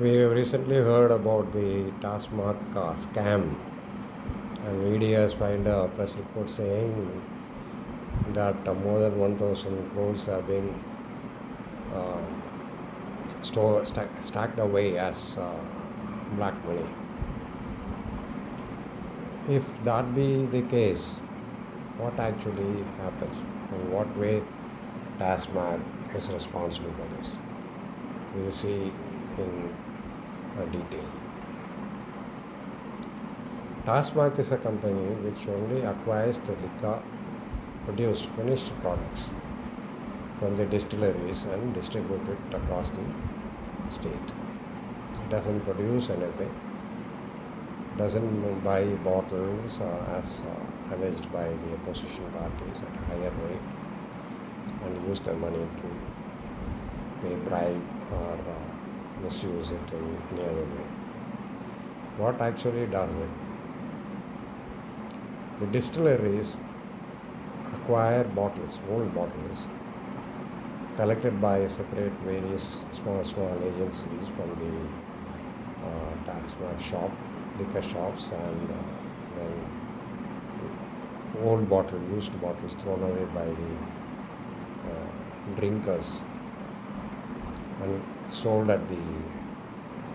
We have recently heard about the TASMAC scam, and media has filed a press report saying that more than 1,000 crores have been uh, stacked away as black money. If that be the case, what actually happens? In what way TASMAC is responsible for this? We'll see in detail. TASMAC is a company which only acquires the liquor produced finished products from the distilleries and distribute it across the state. It doesn't produce anything, doesn't buy bottles as alleged by the opposition parties at a higher rate and use the money to pay bribe or misuse it in any other way. What actually does it? The distilleries acquire bottles, old bottles, collected by separate various small agencies from the TASMAC liquor shops, and then used bottles thrown away by the drinkers and sold at the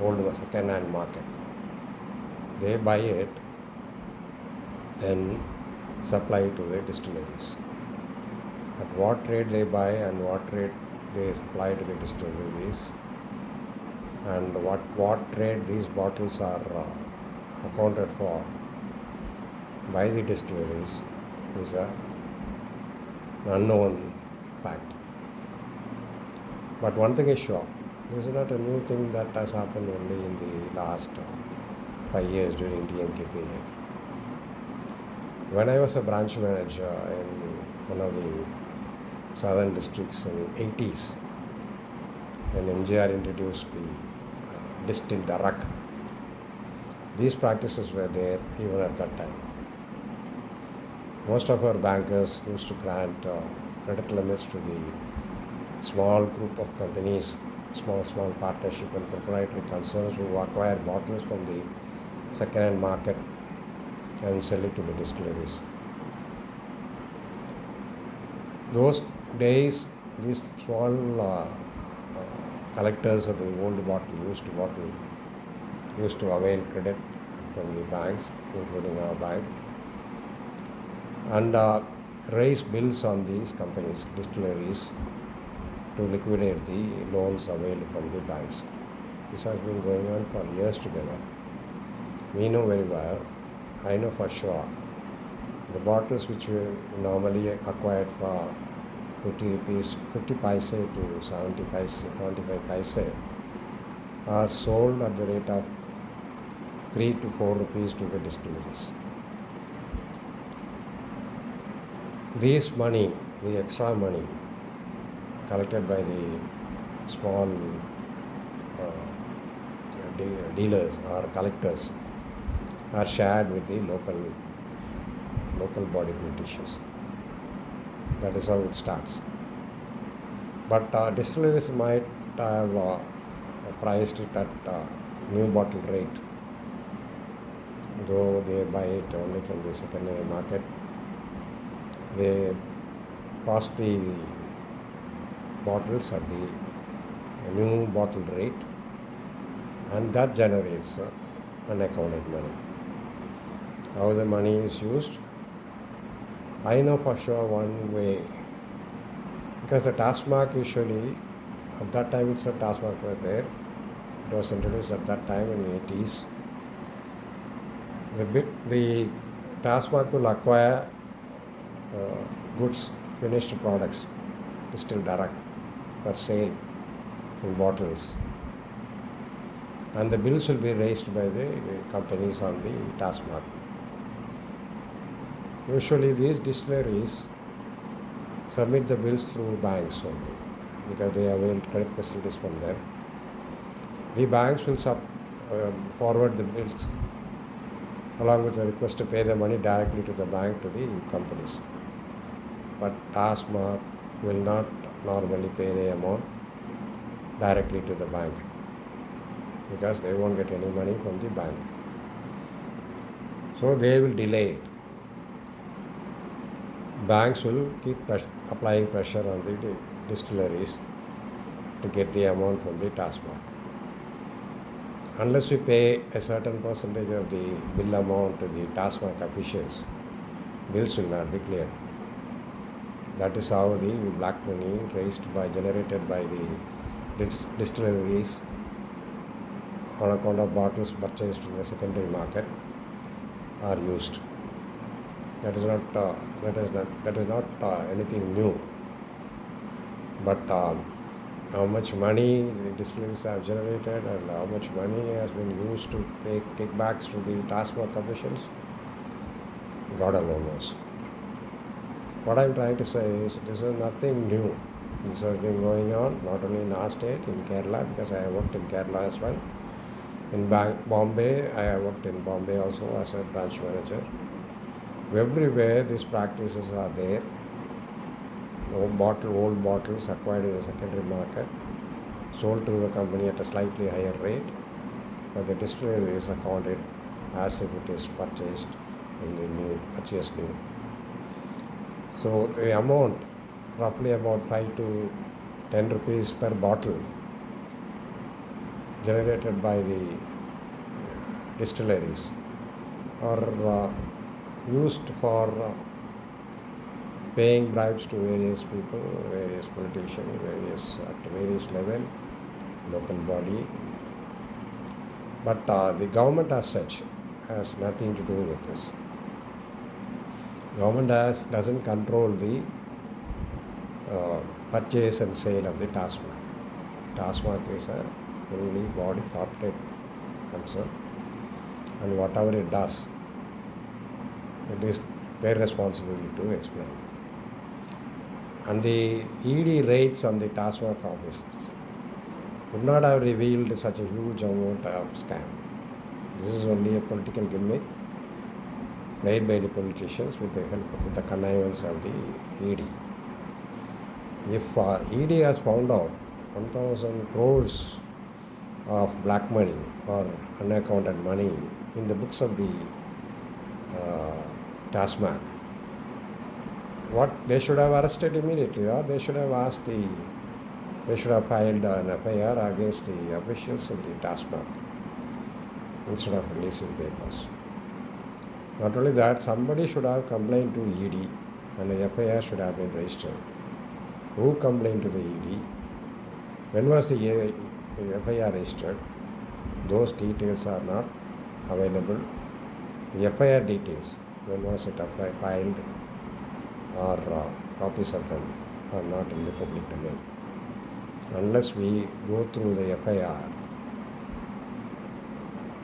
old second-hand market. They buy it and supply it to the distilleries. At what rate they buy and what rate they supply to the distilleries, and what rate these bottles are accounted for by the distilleries is an unknown fact. But one thing is sure, this is not a new thing that has happened only in the last 5 years during DMK period. When I was a branch manager in one of the southern districts in 80s, when MJR introduced the distilled arak, these practices were there even at that time. Most of our bankers used to grant credit limits to the small group of companies, small partnership and proprietary concerns who acquire bottles from the second-hand market and sell it to the distilleries. Those days, these small collectors of the old bottle used to avail credit from the banks, including our bank, and raise bills on these companies, distilleries, to liquidate the loans available from the banks. This has been going on for years together. We know very well, I know for sure, the bottles which we normally acquired for 50 rupees, 50 paise to 70 paise, 25 paise, are sold at the rate of 3 to 4 rupees to the distilleries. This money, the extra money collected by the small dealers or collectors, are shared with the local body politicians. That is how it starts. But distilleries might have priced it at new bottle rate, though they buy it only from the secondary market. They cost the bottles at the new bottle rate, and that generates unaccounted money. How the money is used, I know for sure one way, because the TASMAC usually, at that time it's a TASMAC was there, it was introduced at that time in the 80s. The TASMAC will acquire goods, finished products, distilled arak, for sale in bottles, and the bills will be raised by the companies on the TASMAC. Usually these distilleries submit the bills through banks only, because they avail credit facilities from them. The banks will forward the bills along with a request to pay the money directly to the bank, to the companies. But TASMAC will not normally pay the amount directly to the bank. because they won't get any money from the bank. So they will delay it. Banks will keep applying pressure on the distilleries to get the amount from the TASMAC. Unless we pay a certain percentage of the bill amount to the TASMAC officials, bills will not be cleared. That is how the black money generated by the distilleries on account of bottles purchased in the secondary market are used. That is not anything new. But how much money the distilleries have generated and how much money has been used to pay kickbacks to the TASMAC officials, God alone knows. What I'm trying to say is this is nothing new. This has been going on not only in our state, in Kerala, because I have worked in Kerala as well. In Bombay, I have worked in Bombay also as a branch manager. Everywhere these practices are there. Old bottles acquired in the secondary market, sold to the company at a slightly higher rate, but the distillery is accounted as if it is purchased new. So the amount, roughly about 5 to 10 rupees per bottle, generated by the distilleries, are used for paying bribes to various people, various politicians, at various level, local body. But the government as such has nothing to do with this. Government doesn't control the purchase and sale of the TASMAC. TASMAC is a fully body corporate concern, and whatever it does, it is their responsibility to explain. And the ED raids on the TASMAC offices would not have revealed such a huge amount of scam. This is only a political gimmick made by the politicians with the connivance of the ED. If ED has found out 1,000 crores of black money or unaccounted money in the books of the TASMAC, what they should have arrested immediately, or they should have filed an FIR against the officials of the TASMAC instead of releasing papers. Not only that, somebody should have complained to ED and the FIR should have been registered. Who complained to the ED? When was the FIR registered? Those details are not available. The FIR details, when was it filed, or copies of them are not in the public domain. Unless we go through the FIR,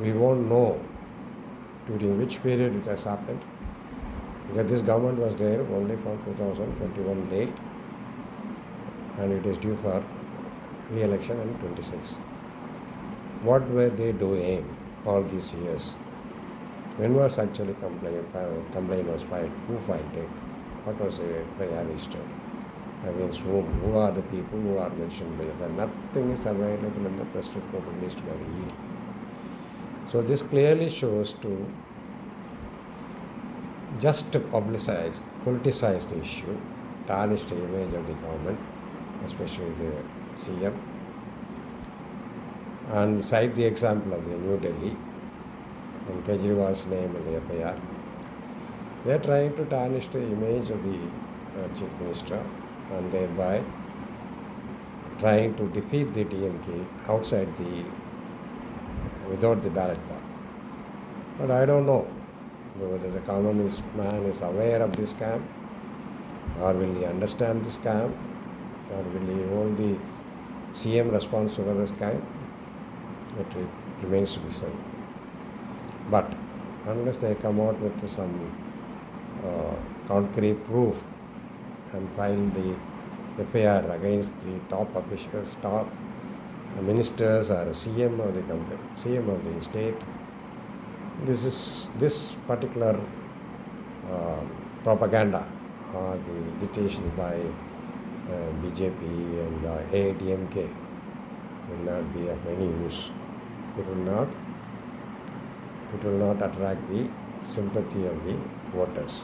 we won't know during which period it has happened, because this government was there only from 2021 date and it is due for re-election in 26. What were they doing all these years? When was actually complaint was filed? Who filed it? What was the FIR registered? Against whom? Who are the people who are mentioned there? But nothing is available in the press report released by the ED. So this clearly shows to just to politicize the issue, tarnish the image of the government, especially the CM, and cite the example of the New Delhi and Kejriwal's name in the FIR. They are trying to tarnish the image of the Chief Minister and thereby trying to defeat the DMK without the ballot box. But I don't know whether the common man is aware of this scam, or will he understand the scam, or will he hold the CM responsible for the scam. It remains to be seen. But unless they come out with some concrete proof and file the FIR against the top officials, top ministers or CM of the company, CM of the state, this particular propaganda or the agitation by BJP and AIDMK will not be of any use. It will not attract the sympathy of the voters.